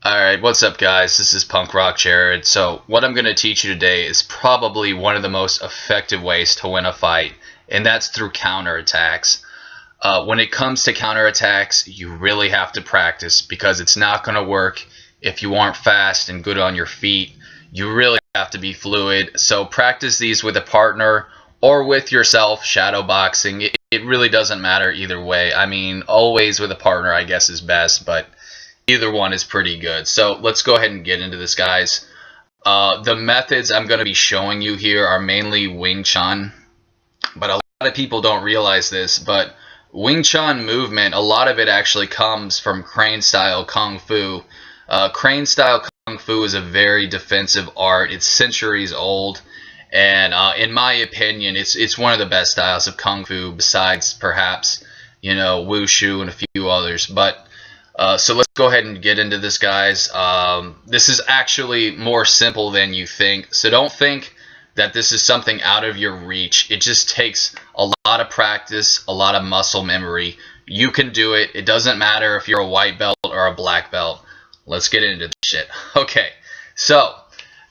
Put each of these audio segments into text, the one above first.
Alright, what's up guys? This is Punk Rock Jared. So what I'm going to teach you today is probably one of the most effective ways to win a fight, and that's through counterattacks. When it comes to counterattacks, you really have to practice because it's not going to work if you aren't fast and good on your feet. You really have to be fluid. So practice these with a partner or with yourself, shadow boxing. It really doesn't matter either way. I mean, always with a partner I guess is best, but either one is pretty good. So let's go ahead and get into this, guys. The methods I'm going to be showing you here are mainly Wing Chun, but a lot of people don't realize this, but Wing Chun movement, a lot of it actually comes from Crane style Kung Fu. Crane style Kung Fu is a very defensive art. It's centuries old, and in my opinion, it's one of the best styles of Kung Fu besides perhaps, Wushu and a few others. But so let's go ahead and get into this, guys. This is actually more simple than you think, so don't think that this is something out of your reach. It just takes a lot of practice, a lot of muscle memory. You can do it. It doesn't matter if you're a white belt or a black belt. Let's get into this shit. Okay, so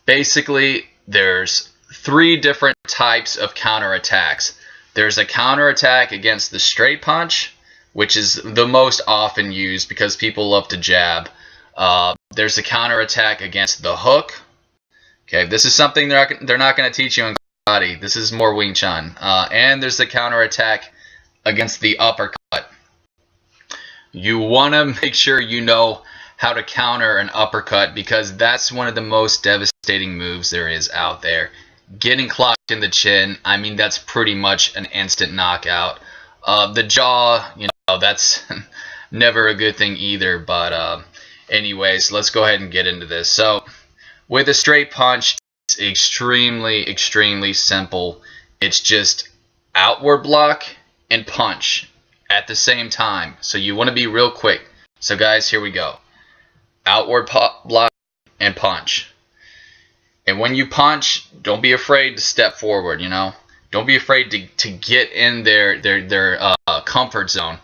basically there's three different types of counterattacks. There's a counterattack against the straight punch, which is the most often used because people love to jab. There's a counterattack against the hook. Okay, this is something they're not going to teach you in karate. This is more Wing Chun. And there's the counterattack against the uppercut. You want to make sure you know how to counter an uppercut because that's one of the most devastating moves there is out there. Getting clocked in the chin, I mean, that's pretty much an instant knockout. The jaw, that's never a good thing either. But anyways, let's go ahead and get into this. So with a straight punch, it's extremely simple. It's just outward block and punch at the same time. So you want to be real quick. So guys, here we go. Outward block and punch. And when you punch, don't be afraid to step forward, Don't be afraid to get in their comfort zone.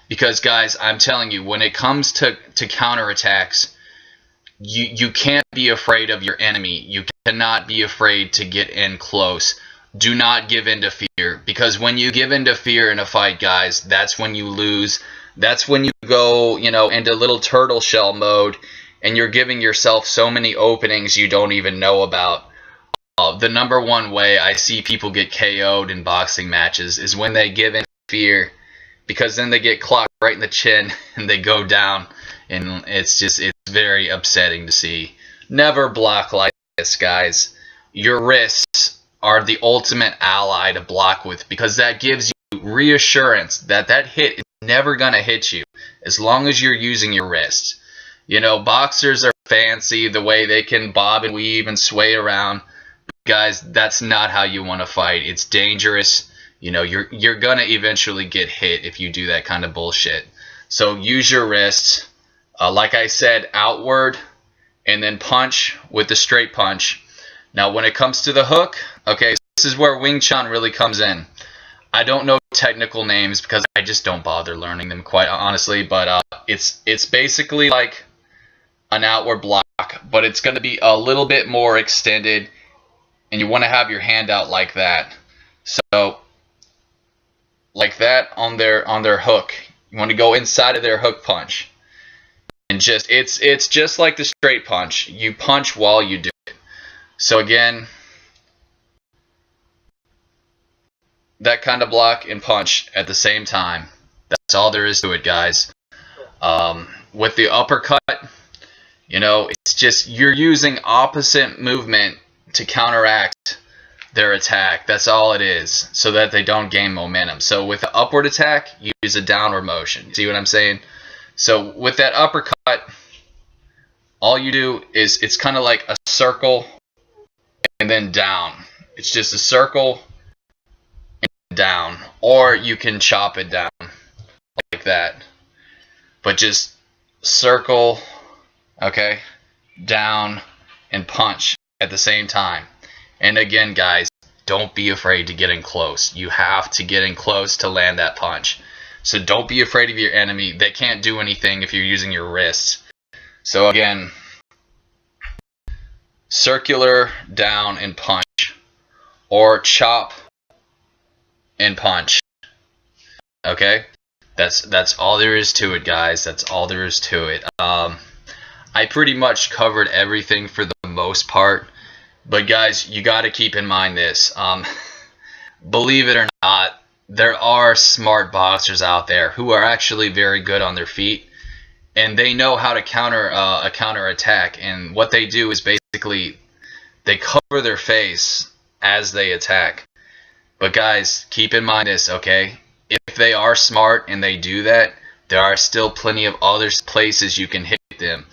Because guys, I'm telling you, when it comes to counterattacks, you can't be afraid of your enemy. You cannot be afraid to get in close. Do not give in to fear. Because when you give in to fear in a fight, guys, that's when you lose. That's when you go, into little turtle shell mode, and you're giving yourself so many openings you don't even know about. The number one way I see people get KO'd in boxing matches is when they give in fear, because then they get clocked right in the chin and they go down, and it's very upsetting to see. Never block like this, guys. Your wrists are the ultimate ally to block with because that gives you reassurance that that hit is never going to hit you as long as you're using your wrists. Boxers are fancy the way they can bob and weave and sway around. Guys, that's not how you want to fight. It's dangerous. You're gonna eventually get hit if you do that kind of bullshit. So use your wrists, like I said, outward, and then punch with the straight punch. Now when it comes to the hook, okay, this is where Wing Chun really comes in. I don't know technical names because I just don't bother learning them, quite honestly, but it's basically like an outward block, but it's going to be a little bit more extended, and you want to have your hand out like that. So like that on their hook. You want to go inside of their hook punch. And it's just like the straight punch. You punch while you do it. So again, that kind of block and punch at the same time. That's all there is to it, guys. With the uppercut, it's just you're using opposite movement to counteract their attack. That's all it is, so that they don't gain momentum. So with the upward attack, you use a downward motion. See what I'm saying? So with that uppercut, all you do is it's kind of like a circle and then down. It's just a circle and down, or you can chop it down like that. But just circle, okay, down, and punch at the same time. And again, guys, don't be afraid to get in close. You have to get in close to land that punch. So don't be afraid of your enemy. They can't do anything if you're using your wrists. So again, circular down and punch, or chop and punch. Okay, that's all there is to it, guys. That's all there is to it. I pretty much covered everything for the most part, but guys, you got to keep in mind this. Believe it or not, there are smart boxers out there who are actually very good on their feet, and they know how to counter a counter attack. And what they do is basically they cover their face as they attack. But guys, keep in mind this, okay? If they are smart and they do that, there are still plenty of other places you can hit them.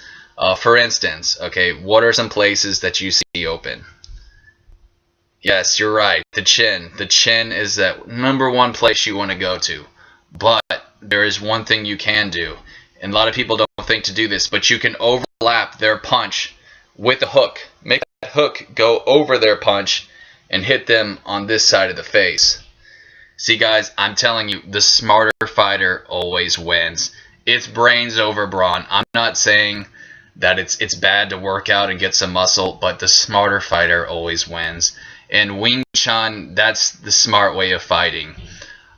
For instance, okay, what are some places that you see open? Yes, you're right. The chin. The chin is that #1 place you want to go to. But there is one thing you can do. And a lot of people don't think to do this, but you can overlap their punch with a hook. Make that hook go over their punch and hit them on this side of the face. See, guys, I'm telling you, the smarter fighter always wins. It's brains over brawn. I'm not saying that it's bad to work out and get some muscle, but the smarter fighter always wins. And Wing Chun, that's the smart way of fighting.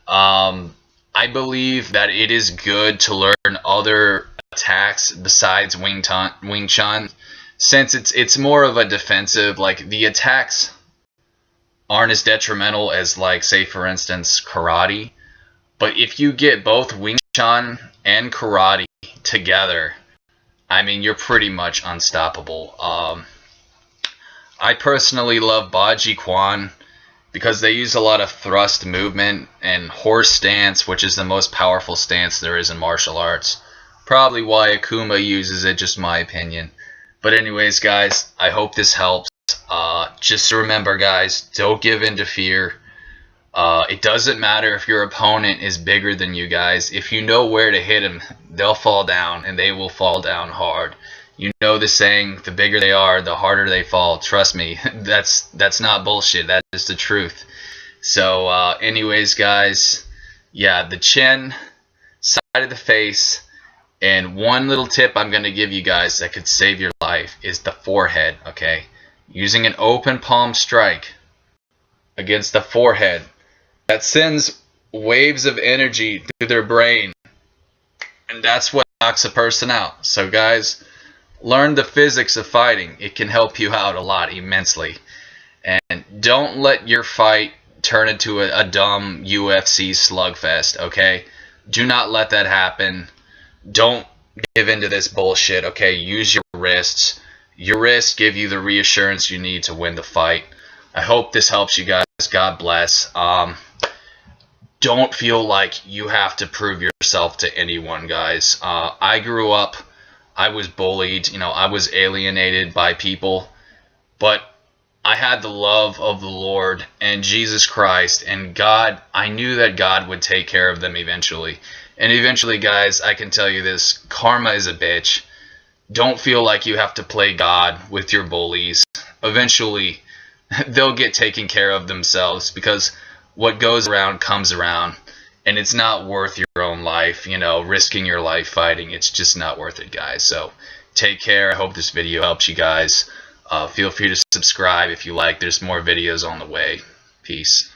I believe that it is good to learn other attacks besides Wing Chun, since it's more of a defensive. Like, the attacks aren't as detrimental as, like, say for instance, karate. But if you get both Wing Chun and karate together, I mean, you're pretty much unstoppable. I personally love Baji Quan because they use a lot of thrust movement and horse stance, which is the most powerful stance there is in martial arts. Probably why Akuma uses it, just my opinion. But anyways, guys, I hope this helps. Just remember, guys, don't give in to fear. It doesn't matter if your opponent is bigger than you guys. If you know where to hit them, they'll fall down, and they will fall down hard. You know the saying, the bigger they are, the harder they fall. Trust me, that's not bullshit. That is the truth. So anyways, guys, yeah, the chin, side of the face, and one little tip I'm going to give you guys that could save your life is the forehead, okay? Using an open palm strike against the forehead, that sends waves of energy through their brain, and that's what knocks a person out. So guys, learn the physics of fighting. It can help you out a lot, immensely. And don't let your fight turn into a dumb UFC slugfest, okay? Do not let that happen. Don't give into this bullshit, okay? Use your wrists. Your wrists give you the reassurance you need to win the fight. I hope this helps you guys. God bless. Don't feel like you have to prove yourself to anyone, guys. I grew up, I was bullied, I was alienated by people, but I had the love of the Lord and Jesus Christ and God. I knew that God would take care of them eventually. And eventually, guys, I can tell you this, karma is a bitch. Don't feel like you have to play God with your bullies. Eventually, they'll get taken care of themselves, because what goes around comes around, and it's not worth your own life, risking your life fighting. It's just not worth it, guys. So take care. I hope this video helps you guys. Feel free to subscribe if you like. There's more videos on the way. Peace.